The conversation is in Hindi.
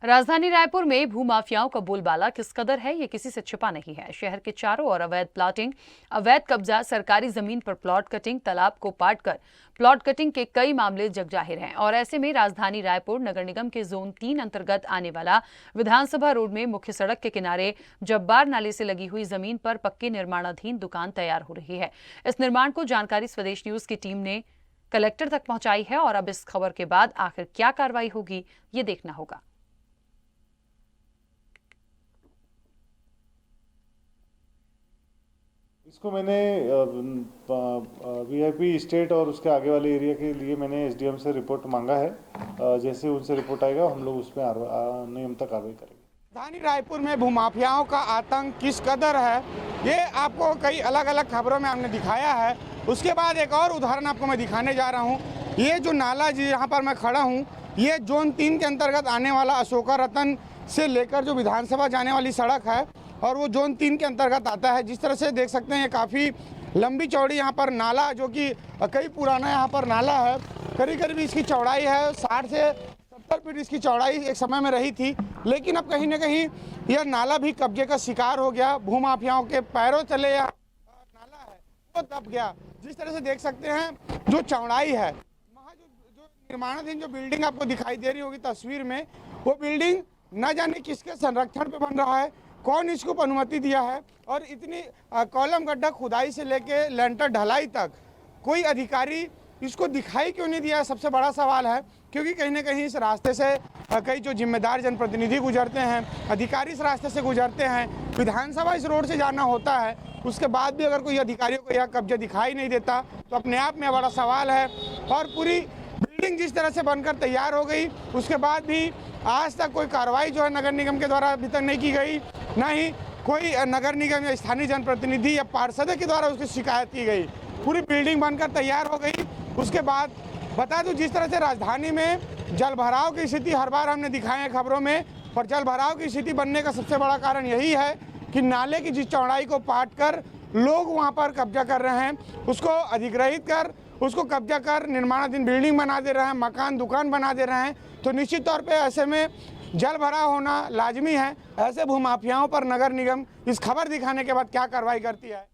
राजधानी रायपुर में भूमाफियाओं का बोलबाला किस कदर है, ये किसी से छिपा नहीं है। शहर के चारों ओर अवैध प्लॉटिंग, अवैध कब्जा, सरकारी जमीन पर प्लॉट कटिंग, तालाब को पाटकर प्लॉट कटिंग के कई मामले जगजाहिर हैं। और ऐसे में राजधानी रायपुर नगर निगम के जोन 3 अंतर्गत आने वाला विधानसभा रोड में मुख्य सड़क के किनारे जब्बार नाले से लगी हुई जमीन पर पक्की निर्माणाधीन दुकान तैयार हो रही है। इस निर्माण को जानकारी स्वदेश न्यूज की टीम ने कलेक्टर तक पहुंचाई है और अब इस खबर के बाद आखिर क्या कार्रवाई होगी, ये देखना होगा। इसको मैंने वीआईपी स्टेट और उसके आगे वाले एरिया के लिए मैंने एसडीएम से रिपोर्ट मांगा है। जैसे उनसे रिपोर्ट आएगा हम लोग उसमें नियमित कार्रवाई करेंगे। राजधानी रायपुर में भूमाफियाओं का आतंक किस कदर है, ये आपको कई अलग अलग खबरों में हमने दिखाया है। उसके बाद एक और उदाहरण आपको मैं दिखाने जा रहा हूँ। ये जो नाला जी यहाँ पर मैं खड़ा हूँ, ये जोन 3 के अंतर्गत आने वाला अशोका रतन से लेकर जो विधानसभा जाने वाली सड़क है और वो जोन 3 के अंतर्गत आता है। जिस तरह से देख सकते हैं ये काफ़ी लंबी चौड़ी यहाँ पर नाला, जो कि कई पुराना यहाँ पर नाला है। करीब इसकी चौड़ाई है 60 से 70 फीट इसकी चौड़ाई एक समय में रही थी, लेकिन अब कहीं ना कहीं यह नाला भी कब्जे का शिकार हो गया। भूमाफियाओं के पैरों तले यह नाला है वो दब गया। जिस तरह से देख सकते हैं जो चौड़ाई है, वहाँ जो निर्माणाधीन जो बिल्डिंग आपको दिखाई दे रही होगी तस्वीर में, वो बिल्डिंग न जाने किसके संरक्षण पे बन रहा है, कौन इसको अनुमति दिया है। और इतनी कॉलम गड्ढा खुदाई से लेके लेंटर ढलाई तक कोई अधिकारी इसको दिखाई क्यों नहीं दिया, सबसे बड़ा सवाल है। क्योंकि कहीं ना कहीं इस रास्ते से कई जो जिम्मेदार जनप्रतिनिधि गुजरते हैं, अधिकारी इस रास्ते से गुजरते हैं, विधानसभा इस रोड से जाना होता है, उसके बाद भी अगर कोई अधिकारियों को यह कब्जा दिखाई नहीं देता तो अपने आप में बड़ा सवाल है। और पूरी बिल्डिंग जिस तरह से बनकर तैयार हो गई, उसके बाद भी आज तक कोई कार्रवाई जो है नगर निगम के द्वारा अभी तक नहीं की गई, ना ही कोई नगर निगम या स्थानीय जनप्रतिनिधि या पार्षद के द्वारा उसकी शिकायत की गई। पूरी बिल्डिंग बनकर तैयार हो गई। उसके बाद बता दूं, जिस तरह से राजधानी में जल भराव की स्थिति हर बार हमने दिखाए हैं खबरों में, पर जल भराव की स्थिति बनने का सबसे बड़ा कारण यही है कि नाले की जिस चौड़ाई को पाट कर लोग वहाँ पर कब्जा कर रहे हैं, उसको अधिग्रहित कर, उसको कब्जा कर निर्माणाधीन बिल्डिंग बना दे रहे हैं, मकान दुकान बना दे रहे हैं। तो निश्चित तौर पे ऐसे में जल भराव होना लाजमी है। ऐसे भूमाफियाओं पर नगर निगम इस खबर दिखाने के बाद क्या कार्रवाई करती है।